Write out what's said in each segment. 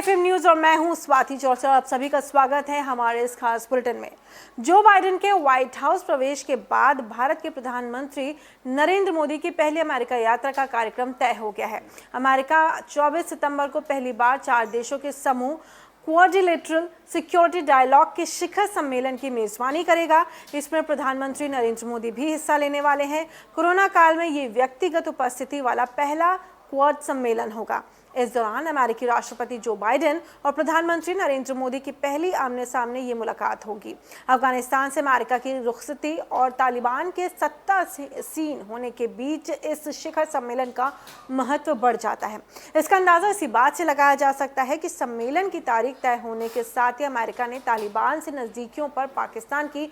FM news और मैं हूं स्वाति चौरसिया। आप सभी का स्वागत है हमारे इस खास बुलेटिन में। जो बाइडेन के व्हाइट हाउस प्रवेश के बाद भारत के प्रधानमंत्री नरेंद्र मोदी की पहली अमेरिका यात्रा का कार्यक्रम तय हो गया है। अमेरिका 24 सितंबर को पहली बार 4 देशों के समूह क्वाड्रिलेटरल सिक्योरिटी डायलॉग के शिखर सम्मेलन की मेजबानी करेगा। इसमें प्रधानमंत्री नरेंद्र मोदी भी हिस्सा लेने वाले हैं। कोरोना काल में ये व्यक्तिगत उपस्थिति वाला पहला क्वाड सम्मेलन होगा। इस दौरान अमेरिकी राष्ट्रपति जो बाइडेन और प्रधानमंत्री नरेंद्र मोदी की पहली आमने सामने ये मुलाकात होगी। अफगानिस्तान से अमेरिका की रुखसती और तालिबान के सत्तासीन होने के बीच इस शिखर सम्मेलन का महत्व बढ़ जाता है। इसका अंदाजा इसी बात से लगाया जा सकता है कि सम्मेलन की तारीख तय होने के साथ ही अमेरिका ने तालिबान से नजदीकियों पर पाकिस्तान की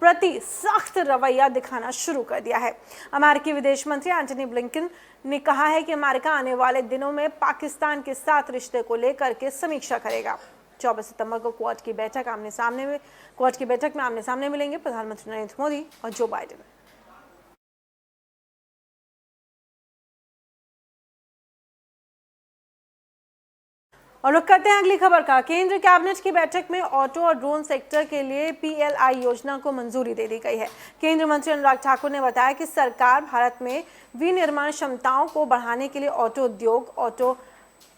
प्रति सख्त रवैया दिखाना शुरू कर दिया है। अमेरिकी विदेश मंत्री एंटनी ब्लिंकन ने कहा है कि अमेरिका आने वाले दिनों में पाकिस्तान के साथ रिश्ते को लेकर के समीक्षा करेगा। 24 सितंबर को क्वाड की बैठक में आमने सामने मिलेंगे प्रधानमंत्री नरेंद्र मोदी और जो बाइडेन। और रुक करते हैं अगली खबर का। केंद्र कैबिनेट की बैठक में ऑटो और ड्रोन सेक्टर के लिए PLI योजना को मंजूरी दे दी गई है। केंद्रीय मंत्री अनुराग ठाकुर ने बताया कि सरकार भारत में विनिर्माण क्षमताओं को बढ़ाने के लिए ऑटो उद्योग, ऑटो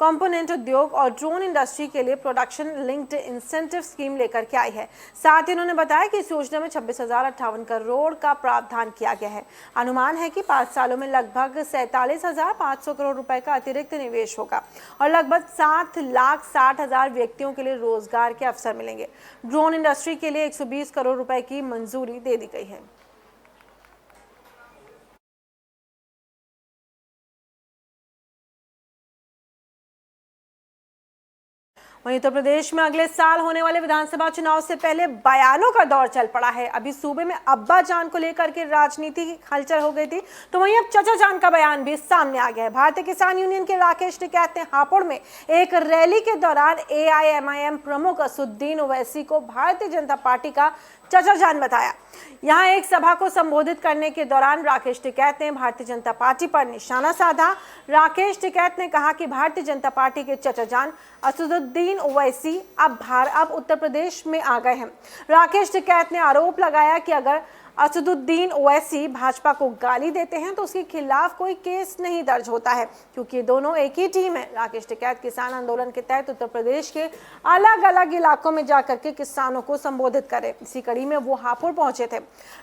कंपोनेंट उद्योग और ड्रोन इंडस्ट्री के लिए प्रोडक्शन लिंक्ड इंसेंटिव स्कीम लेकर के आई है। साथ ही उन्होंने बताया कि इस योजना में 26,058 करोड़ का प्रावधान किया गया है। अनुमान है कि 5 सालों में लगभग 47,500 करोड़ रुपए का अतिरिक्त निवेश होगा और लगभग 7,60,000 व्यक्तियों के लिए रोजगार के अवसर मिलेंगे। ड्रोन इंडस्ट्री के लिए 120 करोड़ रुपए की मंजूरी दे दी गई है। वहीं उत्तर प्रदेश में अगले साल होने वाले विधानसभा चुनाव से पहले बयानों का दौर चल पड़ा है। अभी सूबे में अब्बा जान को लेकर के राजनीति की हलचल हो गई थी, तो वहीं अब चाचा जान का बयान भी सामने आ गया है। भारतीय किसान यूनियन के राकेश टिकैत ने हापुड़ में एक रैली के दौरान AIMIM प्रमुख असदुद्दीन ओवैसी को भारतीय जनता पार्टी का चाचा जान बताया। यहां एक सभा को संबोधित करने के दौरान राकेश टिकैत ने भारतीय जनता पार्टी पर निशाना साधा। राकेश टिकैत ने कहा कि भारतीय जनता पार्टी के चाचा जान असदुद्दीन ओवैसी अब उत्तर प्रदेश में आ गए हैं। राकेश टिकैत ने आरोप लगाया कि अगर असदुद्दीन ओवैसी भाजपा को गाली देते हैं तो उसके खिलाफ कोई केस नहीं दर्ज होता है, क्योंकि दोनों एक ही टीम है। राकेश टिकैत किसान आंदोलन के तहत उत्तर प्रदेश के अलग अलग इलाकों में जाकर के किसानों को संबोधित करे। इसी कड़ी में वो हापुड़ पहुंचे थे।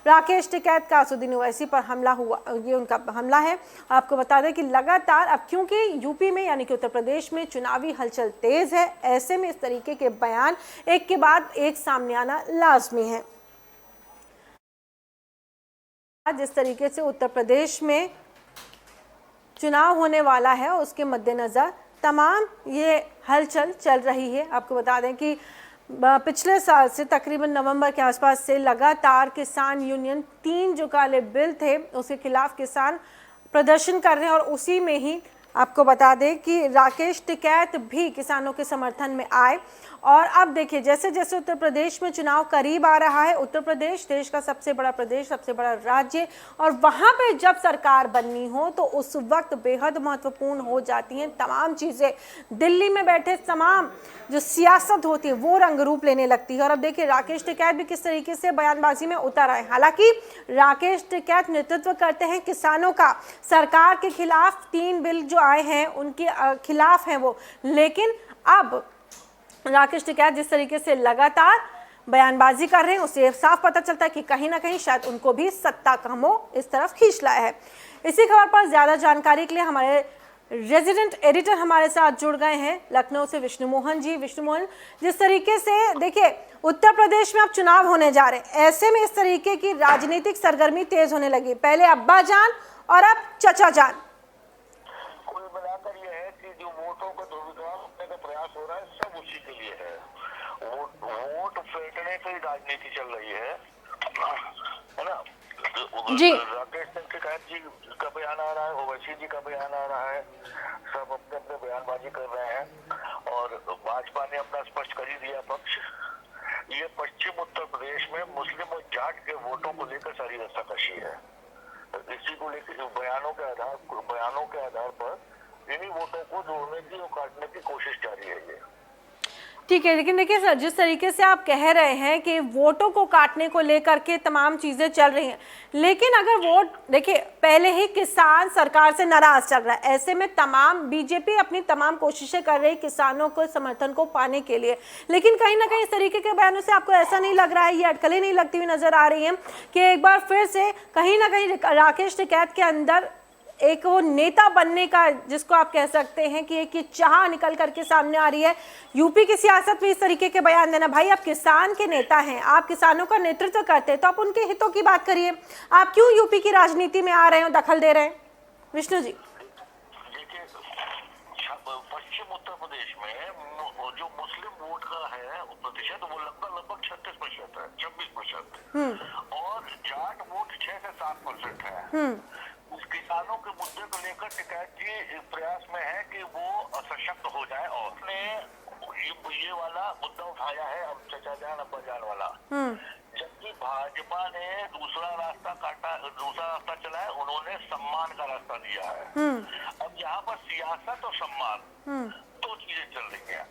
राकेश टिकैत का असदुद्दीन ओवैसी पर हमला हुआ, ये उनका हमला है। आपको बता दें कि लगातार अब क्योंकि यूपी में यानी कि उत्तर प्रदेश में चुनावी हलचल तेज है, ऐसे में इस तरीके के बयान एक के बाद एक सामने आना लाजमी है। जिस तरीके से उत्तर प्रदेश में चुनाव होने वाला है उसके मद्देनजर तमाम ये हलचल चल रही है। आपको बता दें कि पिछले साल से तकरीबन नवंबर के आसपास से लगातार किसान यूनियन 3 जो काले बिल थे उसके खिलाफ किसान प्रदर्शन कर रहे हैं और उसी में ही आपको बता दें कि राकेश टिकैत भी किसानों के समर्थन में आए। और अब देखिए जैसे जैसे उत्तर प्रदेश में चुनाव करीब आ रहा है, उत्तर प्रदेश देश का सबसे बड़ा प्रदेश, सबसे बड़ा राज्य, और वहाँ पे जब सरकार बननी हो तो उस वक्त बेहद महत्वपूर्ण हो जाती हैं तमाम चीज़ें। दिल्ली में बैठे तमाम जो सियासत होती है वो रंग रूप लेने लगती है। और अब देखिए राकेश टिकैत भी किस तरीके से बयानबाजी में उतर आए। हालांकि राकेश टिकैत नेतृत्व करते हैं किसानों का, सरकार के खिलाफ 3 बिल जो आए हैं उनके खिलाफ हैं वो, लेकिन अब राकेश टिकैत जिस तरीके से लगातार बयानबाजी कर रहे हैं उससे साफ पता चलता है कि कहीं ना कहीं शायद उनको भी सत्ता का मोह इस तरफ खींच लाया है। इसी खबर पर ज्यादा जानकारी के लिए हमारे रेजिडेंट एडिटर हमारे साथ जुड़ गए हैं लखनऊ से विष्णु मोहन जी। विष्णु मोहन, जिस तरीके से देखिए उत्तर प्रदेश में अब चुनाव होने जा रहे हैं, ऐसे में इस तरीके की राजनीतिक सरगर्मी तेज होने लगी। पहले अब्बा जान और अब चचा जान। कुल मिलाकर ये है कि जो वोटों को दुर्विकास करने का प्रयास हो रहा है सब उसी के लिए है। वोट फेंकने की राजनीति चल रही है ना। जी राकेश टिकैत जी का बयान आ रहा है, ओवैसी जी का बयान आ रहा है, सब अपने अपने बयानबाजी कर रहे हैं और भाजपा ने अपना स्पष्ट कर ही दिया पक्ष। ये पश्चिम उत्तर प्रदेश में मुस्लिम और जाट के वोटों को लेकर सारी रस्साकशी है। इसी को लेकर बयानों के आधार पर इन्हीं वोटों को जोड़ने की और काटने की कोशिश जारी है। ये ठीक है, लेकिन देखिए सर, जिस तरीके से आप कह रहे हैं कि वोटों को काटने को लेकर के तमाम चीज़ें चल रही हैं, लेकिन अगर वोट देखिए पहले ही किसान सरकार से नाराज चल रहा है, ऐसे में तमाम बीजेपी अपनी तमाम कोशिशें कर रही है किसानों को समर्थन को पाने के लिए, लेकिन कहीं ना कहीं इस तरीके के बयानों से आपको ऐसा नहीं लग रहा है, ये अटकलें नहीं लगती हुई नजर आ रही हैं कि एक बार फिर से कहीं ना कहीं राकेश टिकैत के अंदर एक वो नेता बनने का, जिसको आप कह सकते हैं कि एक ये चाह निकल करके सामने आ रही है। यूपी की सियासत में इस तरीके के बयान देना, भाई आप किसान के नेता हैं, आप किसानों का नेतृत्व करते हैं, तो आप उनके हितों की बात करिए। आप क्यों यूपी की राजनीति में आ रहे हैं, दखल दे रहे हैं? विष्णु जी, देखिए, पश्चिम उत्तर प्रदेश में जो मुस्लिम वोट का है प्रतिशत, वो लगभग 36% है, 26%, और जाट वोट 6 से 7% है। उस किसानों के मुद्दे को लेकर टिकैत जी प्रयास में है कि वो सशक्त हो जाए, और उसने ये वाला मुद्दा उठाया है, अब चचा जान अब्बा जान वाला। जबकि भाजपा ने दूसरा रास्ता काटा, दूसरा रास्ता चला है, उन्होंने सम्मान का रास्ता दिया है। अब यहाँ पर सियासत और सम्मान दो चीजें चल रही है।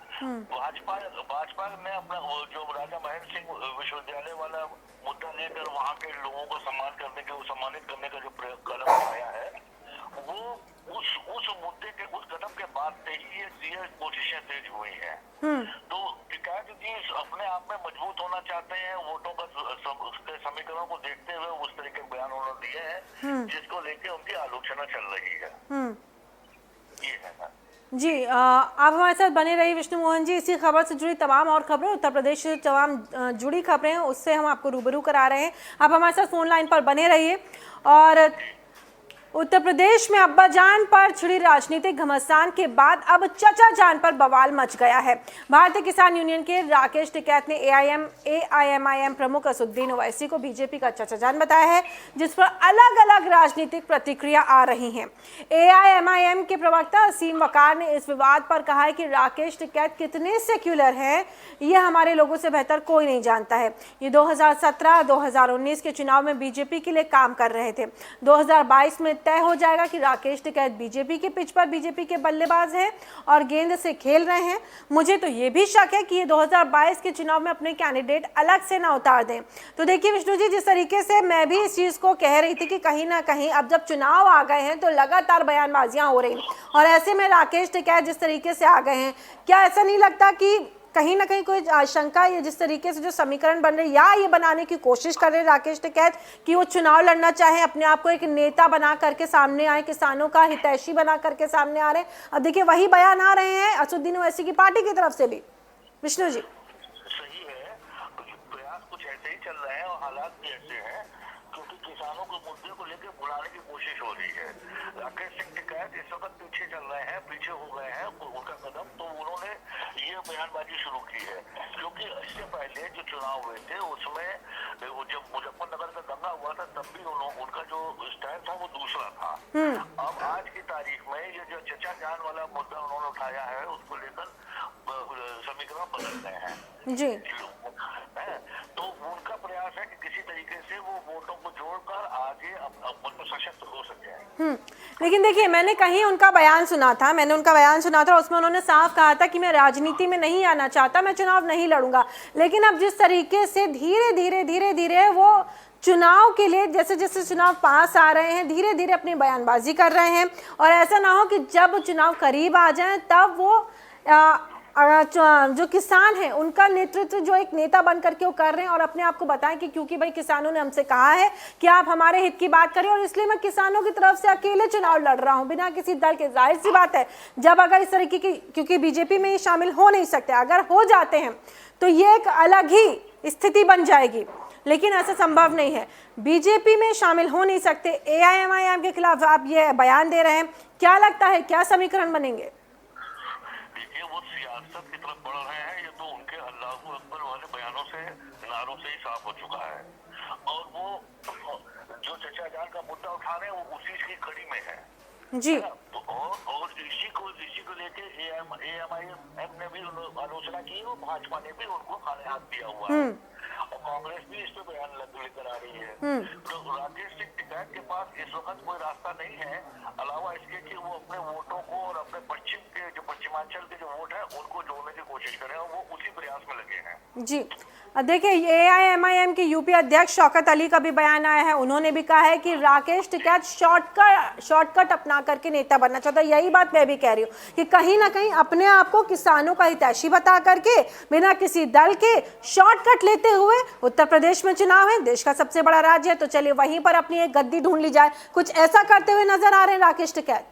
भाजपा ने अपना जो राजा महेंद्र सिंह विश्वविद्यालय वाला मुद्दा लेकर वहाँ के लोगों को सम्मानित करने का जो कदम उठाया है, वो उस मुद्दे के, उस कदम के बाद से ही ये कोशिशें तेज हुई हैं। तो टिकैत जी अपने आप में मजबूत होना चाहते हैं, वोटों का समीकरणों को देखते हुए उस तरह के बयान उन्होंने दिए हैं, जिसको लेके उनकी आलोचना चल रही है। ये है ना जी। आप हमारे साथ बने रहिए विष्णु मोहन जी, इसी खबर से जुड़ी तमाम और खबरें, उत्तर प्रदेश से तमाम जुड़ी खबरें हैं, उससे हम आपको रूबरू करा रहे हैं। आप हमारे साथ फोन लाइन पर बने रहिए। और उत्तर प्रदेश में अब्बा जान पर छिड़ी राजनीतिक घमासान के बाद अब चचा जान पर बवाल मच गया है। भारतीय किसान यूनियन के राकेश टिकैत ने एआईएमआईएम प्रमुख असदुद्दीन ओवैसी को बीजेपी का चचा जान बताया है, जिस पर अलग अलग राजनीतिक प्रतिक्रिया आ रही हैं। एआईएमआईएम के प्रवक्ता असीम वकार ने इस विवाद पर कहा है कि राकेश टिकैत कितने सेक्युलर हैं, ये हमारे लोगों से बेहतर कोई नहीं जानता है। ये 2017-2019 के चुनाव में बीजेपी के लिए काम कर रहे थे। 2022 में तय हो जाएगा कि राकेश टिकैत बीजेपी के पिच पर बीजेपी के बल्लेबाज हैं और गेंद से खेल रहे हैं। मुझे तो ये भी शक है कि ये 2022 के चुनाव में अपने कैंडिडेट अलग से ना उतार दें। तो देखिए विष्णु जी, जिस तरीके से मैं भी इस चीज़ को कह रही थी कि कहीं ना कहीं अब जब चुनाव आ गए हैं तो लगातार बयानबाजियां हो रही, और ऐसे में राकेश टिकैत जिस तरीके से आ गए हैं, क्या ऐसा नहीं लगता कि कहीं ना कहीं कोई आशंका, या जिस तरीके से जो समीकरण बन रहे, या ये बनाने की कोशिश कर रहे राकेश टिकैत कि वो चुनाव लड़ना चाहे, अपने आप को एक नेता बना करके सामने आए, किसानों का हितैषी बना करके सामने आ रहे हैं? अब देखिए वही बयान आ रहे हैं असदुद्दीन ओवैसी की पार्टी की तरफ से भी। विष्णु जी, सही है, प्रयास कुछ ऐसे ही चल रहे हैं और हालात भी ऐसे हैं, क्योंकि किसानों के मुद्दे को लेकर बुलाने की कोशिश हो रही है। राकेश सिंह टिकैत इस वक्त पीछे चल रहे हैं, पीछे हो गए हैं उनका कदम, तो उन्होंने ये बयानबाजी शुरू की है। क्योंकि इससे पहले जो चुनाव हुए थे उसमें जब मुजफ्फरनगर का दंगा हुआ था, तब भी उनका जो स्टैंड था वो दूसरा था। अब आज की तारीख में ये जो चचा जान वाला मुद्दा उन्होंने उठाया है, उसको लेकर समीकरण बदल गए हैं जी। तो उनका प्रयास है कि किसी तरीके से वो वोटों को जोड़कर आगे सशक्त हो सके। लेकिन देखिए, मैंने कहीं उनका बयान सुना था, उसमें उन्होंने साफ कहा था कि मैं राजनीति में नहीं आना चाहता, मैं चुनाव नहीं लड़ूंगा। लेकिन अब जिस तरीके से धीरे धीरे वो चुनाव के लिए, जैसे जैसे चुनाव पास आ रहे हैं, धीरे धीरे अपनी बयानबाजी कर रहे हैं, और ऐसा ना हो कि जब चुनाव करीब आ जाए तब वो जो किसान हैं उनका नेतृत्व जो एक नेता बन करके वो कर रहे हैं, और अपने आप को बताएं कि क्योंकि भाई किसानों ने हमसे कहा है कि आप हमारे हित की बात करें, और इसलिए मैं किसानों की तरफ से अकेले चुनाव लड़ रहा हूं बिना किसी दल के। जाहिर सी बात है, जब अगर इस तरीके की, क्योंकि बीजेपी में ये शामिल हो नहीं सकते, अगर हो जाते हैं तो ये एक अलग ही स्थिति बन जाएगी, लेकिन ऐसा संभव नहीं है। बीजेपी में शामिल हो नहीं सकते, एआईएमआईएम के खिलाफ आप ये बयान दे रहे हैं, क्या लगता है क्या समीकरण बनेंगे? सियासत की तरफ बढ़ रहे हैं, ये तो उनके अल्लाहू अकबर वाले बयानों से, नारों से ही साफ हो चुका है। और वो जो चचा जान का मुद्दा उठा रहे हैं वो उसी की कड़ी में है जी। और इसी को लेके एआईएमआईएम ने भी आलोचना की, और भाजपा ने भी उनको खाने हाथ दिया हुआ है। और कांग्रेस भी इस पे बयान लेकर आ रही है। तो राकेश सिंह टिकैत के पास इस वक्त कोई रास्ता नहीं है अलावा इसके कि वो अपने वोटों को और अपने पश्चिम के जो पश्चिमांचल के जो वोट है उनको जोड़ने की कोशिश करें और वो उसी प्रयास में लगे हैं। जी देखिए, AIMIM के यूपी अध्यक्ष शौकत अली का भी बयान आया है। उन्होंने भी कहा है कि राकेश टिकैत शॉर्टकट अपना करके नेता बनना चाहता है। यही बात मैं भी कह रही हूँ कि कहीं ना कहीं अपने आप को किसानों का हितैषी बता करके बिना किसी दल के शॉर्टकट लेते हुए, उत्तर प्रदेश में चुनाव है, देश का सबसे बड़ा राज्य है, तो चलिए वहीं पर अपनी एक गद्दी ढूंढ ली जाए, कुछ ऐसा करते हुए नजर आ रहे हैं राकेश टिकैत।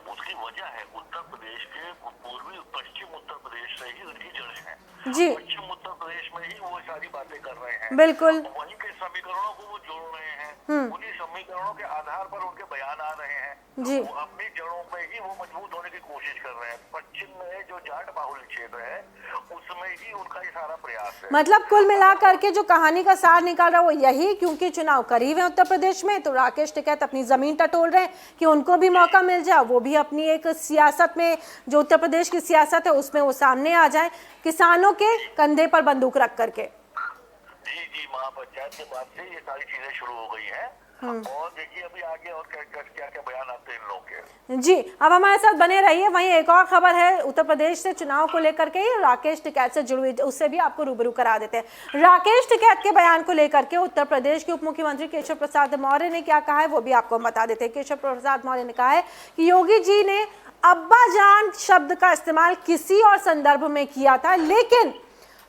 उसकी वजह है उत्तर प्रदेश के पूर्वी पश्चिम उत्तर प्रदेश से ही उनकी जड़ें हैं। जी पश्चिम उत्तर प्रदेश में ही वो सारी बातें कर रहे हैं। बिल्कुल। वहीं के समीकरणों को वो जोड़ रहे हैं। उन्हीं समीकरणों के आधार पर उनके बयान आ रहे हैं। जी वो अपनी जड़ों पे ही वो मजबूत होने की कोशिश कर रहे हैं। पश्चिम में जो जाट बाहुल क्षेत्र है उसमें ही उनका ये सारा प्रयास है। मतलब कुल मिलाकर के जो कहानी का सार निकाल रहा है वो यही, क्योंकि चुनाव करीब है उत्तर प्रदेश में, तो राकेश टिकैत अपनी जमीन टटोल रहे हैं कि उनको भी मौका मिल जाए, वो भी अपनी एक सियासत में, जो उत्तर प्रदेश की सियासत है उसमें वो सामने आ जाए, किसानों के कंधे पर बंदूक रख करके। जी महापंचायत के बाद से ये सारी चीजें शुरू हो गई हैं। और देखिए अभी आगे और क्या क्या बयान आते हैं इन लोगों के। जी अब हमारे साथ बने रहिए। वहीं एक और खबर है उत्तर प्रदेश से चुनाव को लेकर के, राकेश टिकैत से जुड़ी हुई, उससे भी आपको रूबरू करा देते हैं। राकेश टिकैत के बयान को लेकर के उत्तर प्रदेश के उप मुख्यमंत्री केशव प्रसाद मौर्य ने क्या कहा है वो भी आपको बता देते हैं। केशव प्रसाद मौर्य ने कहा है कि योगी जी ने अब्बा जान शब्द का इस्तेमाल किसी और संदर्भ में किया था, लेकिन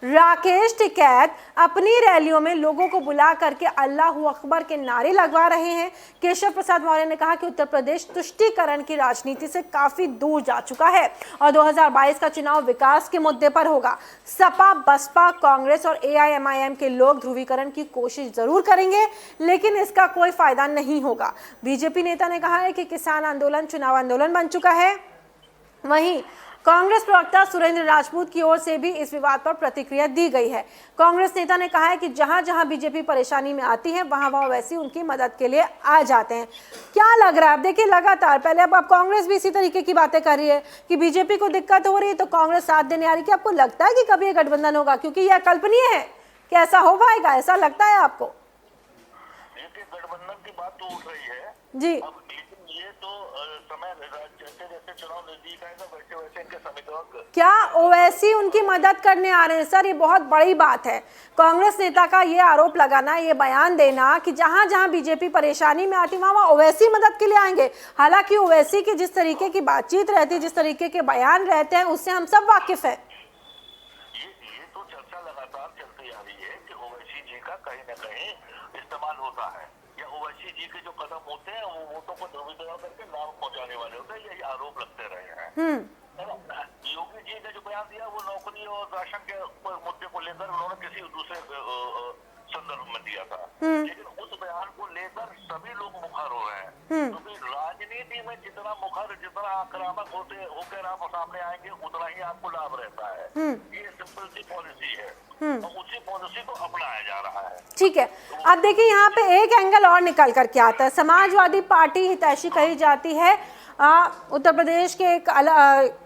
राकेश टिकैत अपनी रैलियों में लोगों को बुला करके अल्लाह अकबर के नारे लगवा रहे हैं। केशव प्रसाद मौर्य ने कहा कि उत्तर प्रदेश तुष्टीकरण की राजनीति से काफी दूर जा चुका है और 2022 का चुनाव विकास के मुद्दे पर होगा। सपा, बसपा, कांग्रेस और AIMIM के लोग ध्रुवीकरण की कोशिश जरूर करेंगे, लेकिन इसका कोई फायदा नहीं होगा। बीजेपी नेता ने कहा है कि किसान आंदोलन चुनाव आंदोलन बन चुका है। वहीं कांग्रेस प्रवक्ता सुरेंद्र राजपूत की ओर से भी इस विवाद पर प्रतिक्रिया दी गई है। कांग्रेस नेता ने कहा है कि जहां जहां बीजेपी परेशानी में आती है वहां वहां वैसी उनकी मदद के लिए आ जाते हैं। क्या लग रहा है? अब देखिए लगातार पहले अब कांग्रेस भी इसी तरीके की बातें कर रही है कि बीजेपी को दिक्कत हो रही है तो कांग्रेस साथ देने आ रही है। क्या आपको लगता है कि कभी ये गठबंधन होगा? क्योंकि यह अकल्पनीय है कि ऐसा हो पाएगा, ऐसा लगता है आपको? गठबंधन की बात तो उठ रही है जी अब, लेकिन ये तो समय जैसे जैसे चुनाव नजदीक आएगा वैसे वैसे इनके समीकरण। क्या ओवैसी उनकी मदद करने आ रहे हैं? सर ये बहुत बड़ी बात है। कांग्रेस नेता का ये आरोप लगाना, ये बयान देना कि जहां जहां बीजेपी परेशानी में आती वहां वहां ओवैसी मदद के लिए आएंगे। हालांकि ओवैसी की जिस तरीके की बातचीत रहती है, जिस तरीके के बयान रहते हैं, उससे हम सब वाकिफ है। ये तो चर्चा लगातार चलती आ रही है कि ओवैसी जी का कहीं न कहीं इस्तेमाल होता है या ओवैसी जी के जो कदम होते हैं वो वोटों को ध्रुवीकरण करके नाम पहुंचाने वाले होते हैं। यही आरोप लगते रहे हैं। योगी जी ने जो बयान दिया वो नौकरी और राशन के मुद्दे को लेकर उन्होंने किसी दूसरे संदर्भ में दिया था, लेकिन उस बयान को लेकर सभी लोग मुखर हो रहे हैं, क्योंकि राजनीति में जितना मुखर, जितना आक्रामक होकर आप सामने आएंगे उतना ही आपको लाभ रहता है। ये सिंपल सी पॉलिसी है और उसी पॉलिसी को अपनाया जा रहा है। ठीक है, अब देखिए यहाँ पे एक एंगल और निकल करके आता है। समाजवादी पार्टी हितैषी कही जाती है उत्तर प्रदेश के एक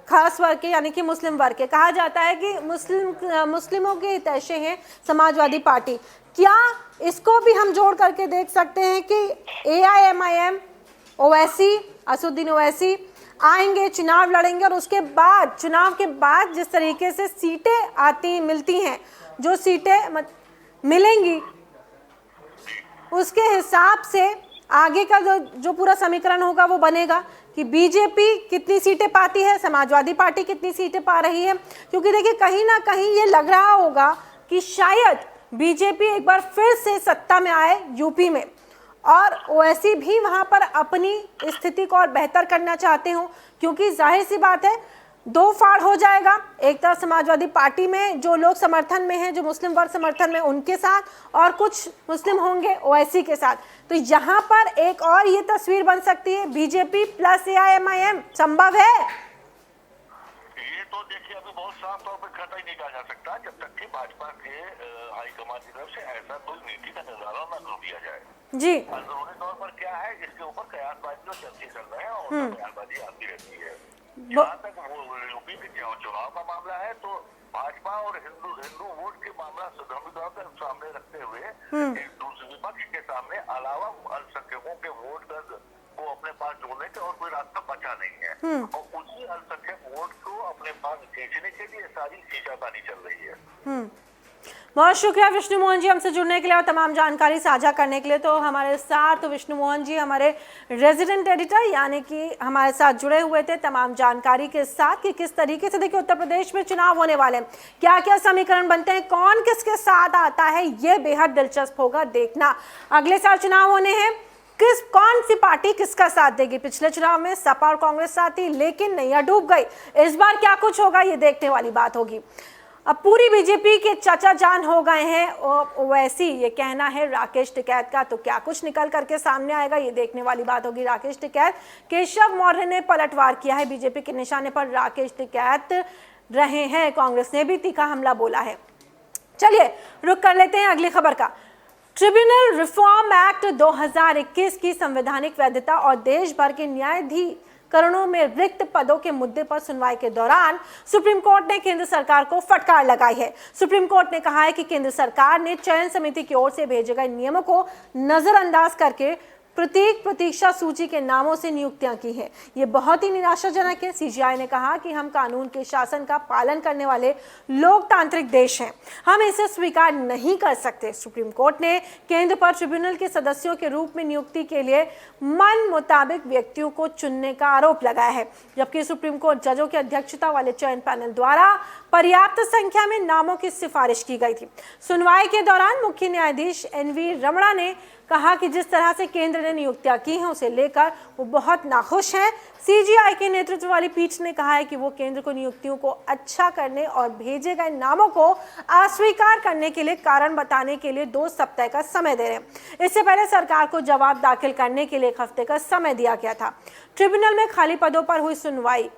खास वर्ग के, यानी कि मुस्लिम वर्ग के। कहा जाता है कि मुस्लिमों के हितैषी हैं समाजवादी पार्टी। क्या इसको भी हम जोड़ करके देख सकते हैं कि AIMIM, ओवैसी, असदुद्दीन ओवैसी आएंगे, चुनाव लड़ेंगे और उसके बाद, चुनाव के बाद जिस तरीके से सीटें आती मिलती हैं, जो सीटें मिलेंगी उसके हिसाब से आगे का जो पूरा समीकरण होगा वो बनेगा कि बीजेपी कितनी सीटें पाती है, समाजवादी पार्टी कितनी सीटें पा रही है। क्योंकि देखिए कहीं ना कहीं ये लग रहा होगा कि शायद बीजेपी एक बार फिर से सत्ता में आए यूपी में, और ओवैसी भी वहां पर अपनी स्थिति को और बेहतर करना चाहते हो, क्योंकि जाहिर सी बात है दो फाड़ हो जाएगा। एक तरफ समाजवादी पार्टी में जो लोग समर्थन में हैं, जो मुस्लिम वर्ग समर्थन में, उनके साथ, और कुछ मुस्लिम होंगे ओवैसी के साथ। तो यहाँ पर एक और ये तस्वीर बन सकती है, बीजेपी प्लस AIMIM संभव है। ये तो देखिए अभी बहुत साफ तौर पर खतरा ही नहीं कहा जा सकता जब तक कि भाजपा के हाईकमान की तरफ से ऐसा कोई नीति का निर्धारण न कर दिया जाए। जी अंदरूनी तौर पर क्या है, इसके ऊपर कयासबाजी और चर्चे चल रहे हैं और बयानबाजी आती रहती है। जहाँ तक वो यूपी के चुनाव का मामला है तो भाजपा और हिंदू वोट के मामला दूसरे विपक्ष के सामने अलावा अल्पसंख्यकों के वोट को अपने पास जोड़ने के और कोई रास्ता बचा नहीं है, और उसी अल्पसंख्यक वोट को अपने पास खींचने के लिए सारी खींचातानी चल रही है। बहुत शुक्रिया विष्णु मोहन जी हमसे जुड़ने के लिए और तमाम जानकारी साझा करने के लिए। तो हमारे साथ विष्णु मोहन जी हमारे रेजिडेंट एडिटर यानी कि हमारे साथ जुड़े हुए थे तमाम जानकारी के साथ कि किस तरीके से देखिए उत्तर प्रदेश में चुनाव होने वाले हैं, क्या क्या समीकरण बनते हैं, कौन किसके साथ आता है, ये बेहद दिलचस्प होगा देखना। अगले साल चुनाव होने हैं, कौन सी पार्टी किसका साथ देगी। पिछले चुनाव में सपा और कांग्रेस साथ थी लेकिन नैया डूब गई, इस बार क्या कुछ होगा ये देखने वाली बात होगी। अब पूरी बीजेपी के चाचा जान हो गए हैं ओवैसी, ये कहना है राकेश टिकैत का। तो क्या कुछ निकल करके सामने आएगा ये देखने वाली बात होगी। राकेश टिकैत, केशव मौर्य ने पलटवार किया है, बीजेपी के निशाने पर राकेश टिकैत रहे हैं, कांग्रेस ने भी तीखा हमला बोला है। चलिए रुक कर लेते हैं अगली खबर का। ट्रिब्यूनल रिफॉर्म एक्ट 2021 की संवैधानिक वैधता और देश भर के न्यायाधीकरणों में रिक्त पदों के मुद्दे पर सुनवाई के दौरान सुप्रीम कोर्ट ने केंद्र सरकार को फटकार लगाई है। सुप्रीम कोर्ट ने कहा है कि केंद्र सरकार ने चयन समिति की ओर से भेजे गए नियमों को नजरअंदाज करके प्रतीक्षा सूची के नामों से नियुक्तियां की है। ये बहुत ही निराशाजनक है। सीजीआई ने कहा कि हम कानून के शासन का पालन करने वाले लोकतांत्रिक देश हैं, हम इसे स्वीकार नहीं कर सकते। सुप्रीम कोर्ट ने केंद्र पर ट्रिब्यूनल के सदस्यों के रूप में नियुक्ति के लिए मन मुताबिक व्यक्तियों को चुनने का आरोप लगाया है, जबकि सुप्रीम कोर्ट जजों की अध्यक्षता वाले चयन पैनल द्वारा पर्याप्त संख्या में नामों की सिफारिश की गई थी। सुनवाई के दौरान मुख्य न्यायाधीश एनवी रमणा ने कहा कि जिस तरह से केंद्र ने नियुक्तियां की हैं उसे लेकर वो बहुत नाखुश हैं। सीजीआई के नेतृत्व वाली पीठ ने कहा है कि वो केंद्र को नियुक्तियों को अच्छा करने और भेजे गए नामों को अस्वीकार करने के लिए कारण बताने के लिए 2 सप्ताह का समय दे रहे हैं। इससे पहले सरकार को जवाब दाखिल करने के लिए 1 हफ्ते का समय दिया गया था। ट्रिब्यूनल में खाली पदों पर हुई सुनवाई।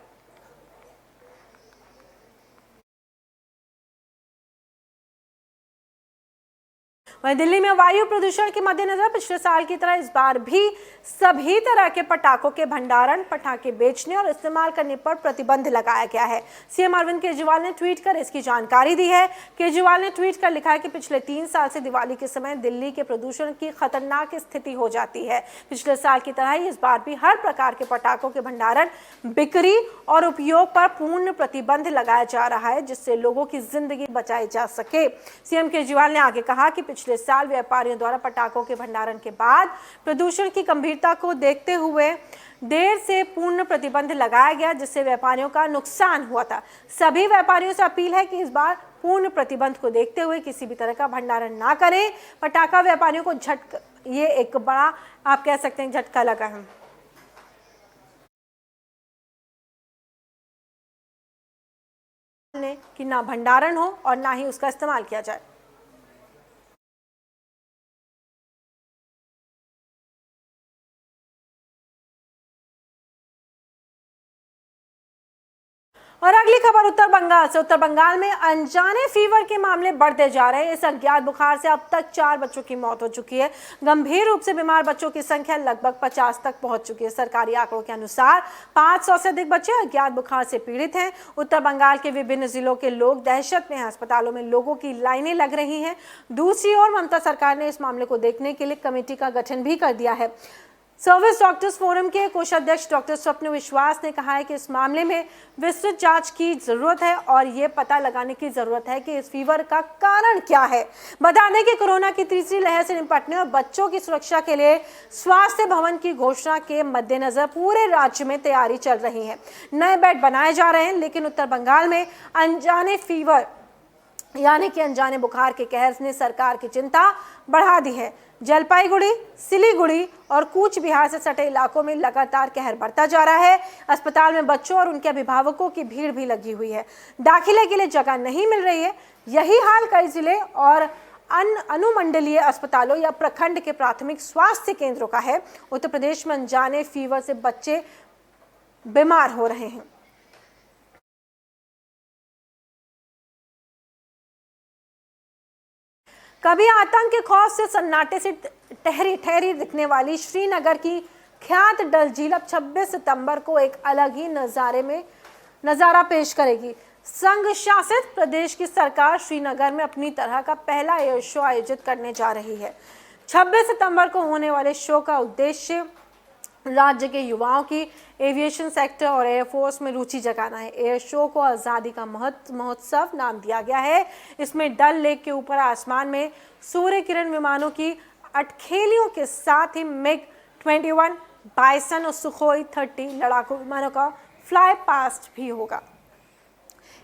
वहीं दिल्ली में वायु प्रदूषण के मद्देनजर पिछले साल की तरह इस बार भी सभी तरह के पटाखों के भंडारण, पटाखे बेचने और इस्तेमाल करने पर प्रतिबंध लगाया गया है। सीएम अरविंद केजरीवाल ने ट्वीट कर इसकी जानकारी दी है। केजरीवाल ने ट्वीट कर लिखा है कि पिछले 3 साल से दिवाली के समय दिल्ली के प्रदूषण की खतरनाक स्थिति हो जाती है। पिछले साल की तरह ही इस बार भी हर प्रकार के पटाखों के भंडारण, बिक्री और उपयोग पर पूर्ण प्रतिबंध लगाया जा रहा है, जिससे लोगों की जिंदगी बचाई जा सके। सीएम केजरीवाल ने आगे कहा कि पिछले साल व्यापारियों द्वारा पटाखों के भंडारण के बाद प्रदूषण की गंभीरता को देखते हुए देर से पूर्ण प्रतिबंध लगाया गया, जिससे व्यापारियों का नुकसान हुआ था। सभी व्यापारियों से अपील है कि इस बार पूर्ण प्रतिबंध को देखते हुए किसी भी तरह का भंडारण ना करें। पटाखा व्यापारियों को ये एक बड़ा आप कह सकते हैं झटका लगा है। कि ना भंडारण हो और ना ही उसका इस्तेमाल किया जाए। और अगली खबर उत्तर बंगाल से। उत्तर बंगाल में अनजाने फीवर के मामले बढ़ते जा रहे हैं। इस अज्ञात बुखार से अब तक 4 बच्चों की मौत हो चुकी है। गंभीर रूप से बीमार बच्चों की संख्या लगभग 50 तक पहुंच चुकी है। सरकारी आंकड़ों के अनुसार 500 से अधिक बच्चे अज्ञात बुखार से पीड़ित हैं। उत्तर बंगाल के विभिन्न जिलों के लोग दहशत में हैं। अस्पतालों में लोगों की लाइनें लग रही हैं। दूसरी ओर ममता सरकार ने इस मामले को देखने के लिए कमेटी का गठन भी कर दिया है। सर्विस डॉक्टर्स फोरम के कोषाध्यक्ष डॉक्टर स्वप्न विश्वास ने कहा है कि इस मामले में विस्तृत जांच की जरूरत है और ये पता लगाने की जरूरत है कि इस फीवर का कारण क्या है। बता दें कि कोरोना की तीसरी लहर से निपटने और बच्चों की सुरक्षा के लिए स्वास्थ्य भवन की घोषणा के मद्देनजर पूरे राज्य में तैयारी चल रही है। नए बेड बनाए जा रहे हैं, लेकिन उत्तर बंगाल में अनजाने फीवर यानी कि अनजाने बुखार के कहर ने सरकार की चिंता बढ़ा दी है। जलपाईगुड़ी, सिलीगुड़ी और कूच बिहार से सटे इलाकों में लगातार कहर बढ़ता जा रहा है। अस्पताल में बच्चों और उनके अभिभावकों की भीड़ भी लगी हुई है। दाखिले के लिए जगह नहीं मिल रही है। यही हाल कई जिले और अनुमंडलीय अस्पतालों या प्रखंड के प्राथमिक स्वास्थ्य केंद्रों का है। उत्तर प्रदेश में अनजाने फीवर से बच्चे बीमार हो रहे हैं। कभी आतंक के खौफ से सन्नाटे से ठहरी दिखने वाली श्रीनगर की ख्यात डल झील अब 26 सितंबर को एक अलग ही नज़ारा पेश करेगी। संघ शासित प्रदेश की सरकार श्रीनगर में अपनी तरह का पहला एयर शो आयोजित करने जा रही है। 26 सितंबर को होने वाले शो का उद्देश्य राज्य के युवाओं की एविएशन सेक्टर और एयरफोर्स में रुचि जगाना है। एयर शो को आज़ादी का महोत्सव नाम दिया गया है। इसमें डल लेक के ऊपर आसमान में सूर्य किरण विमानों की अटखेलियों के साथ ही MiG-21, बाइसन और सुखोई 30 लड़ाकू विमानों का फ्लाई पास्ट भी होगा।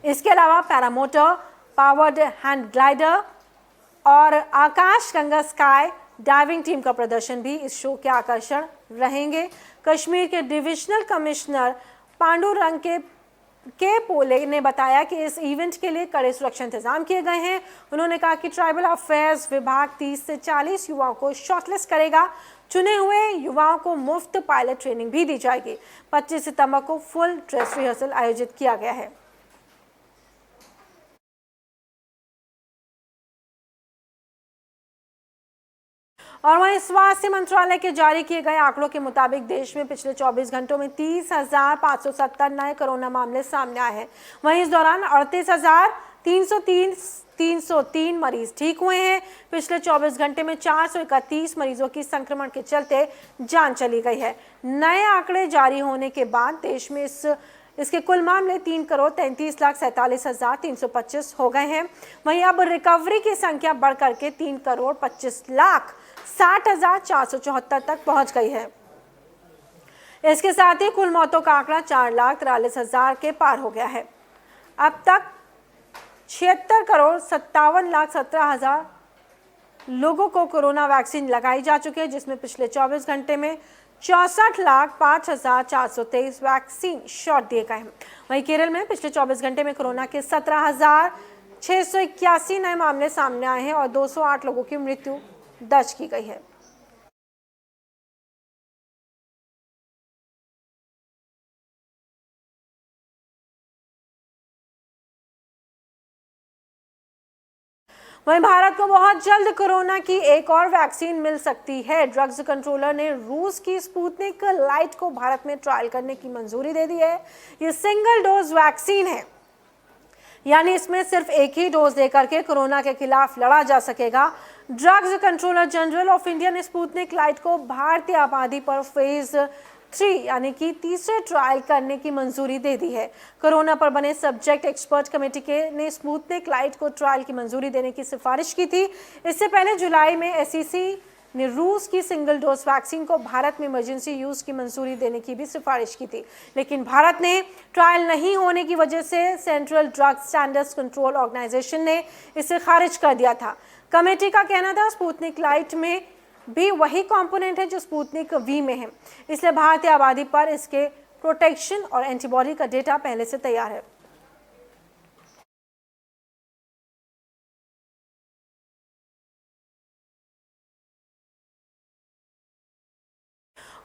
इसके अलावा पैरामोटर, पावर्ड हैंड ग्लाइडर और आकाश गंगा स्काई डाइविंग टीम का प्रदर्शन भी इस शो के आकर्षण रहेंगे। कश्मीर के डिविजनल कमिश्नर पांडुरंग के पोले ने बताया कि इस इवेंट के लिए कड़े सुरक्षा इंतजाम किए गए हैं। उन्होंने कहा कि ट्राइबल अफेयर्स विभाग 30 से 40 युवाओं को शॉर्टलिस्ट करेगा। चुने हुए युवाओं को मुफ्त पायलट ट्रेनिंग भी दी जाएगी। 25 सितंबर को फुल ड्रेस रिहर्सल आयोजित किया गया है। और वहीं स्वास्थ्य मंत्रालय के जारी किए गए आंकड़ों के मुताबिक देश में पिछले 24 घंटों में 30,570 नए कोरोना मामले सामने आए हैं। वहीं इस दौरान 38,303 मरीज ठीक हुए हैं। पिछले 24 घंटे में 431 मरीजों की संक्रमण के चलते जान चली गई है। नए आंकड़े जारी होने के बाद देश में इसके कुल मामले 3,33,47,325 हो गए हैं। वहीं अब रिकवरी की संख्या बढ़कर के 3,25,60,474 तक पहुंच गई है। इसके साथ ही कुल मौतों का आंकड़ा 4,43,000 के पार हो गया है। अब तक 76,57,17,000 लोगों को कोरोना वैक्सीन लगाई जा चुकी है, जिसमें पिछले 24 घंटे में 64,05,423 वैक्सीन शॉट दिए गए हैं। वहीं केरल में पिछले 24 घंटे में कोरोना के 17,681 नए मामले सामने आए हैं और 208 लोगों की मृत्यु दर्ज की गई है। वहीं भारत को बहुत जल्द कोरोना की एक और वैक्सीन मिल सकती है। ड्रग्स कंट्रोलर ने रूस की स्पुतनिक लाइट को भारत में ट्रायल करने की मंजूरी दे दी है। ये सिंगल डोज वैक्सीन है, यानी इसमें सिर्फ एक ही डोज देकर के कोरोना के खिलाफ लड़ा जा सकेगा। Drugs controller general of India ने स्पुतनिक लाइट को भारतीय आबादी पर फेज 3 यानी कि तीसरे ट्रायल करने की मंजूरी दे दी है। कोरोना पर बने सब्जेक्ट एक्सपर्ट कमेटी ने स्पुतनिक लाइट को ट्रायल की मंजूरी देने की सिफारिश की थी। इससे पहले जुलाई में एसईसी ने रूस की सिंगल डोज वैक्सीन को भारत में इमरजेंसी यूज की मंजूरी देने की भी सिफारिश की थी, लेकिन भारत ने ट्रायल नहीं होने की वजह से central drug standards control organisation ने इसे खारिज कर दिया था। कमेटी का कहना था स्पुतनिक लाइट में भी वही कंपोनेंट है जो स्पुतनिक वी में है, इसलिए भारतीय आबादी पर इसके प्रोटेक्शन और एंटीबॉडी का डेटा पहले से तैयार है।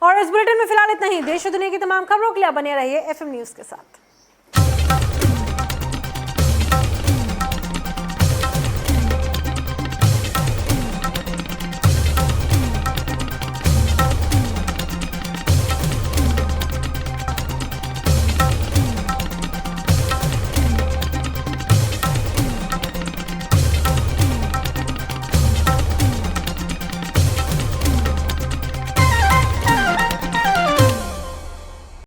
और इस बुलेटिन में फिलहाल इतना ही। देश और दुनिया की तमाम खबरों के लिए बने रहिए FM न्यूज के साथ।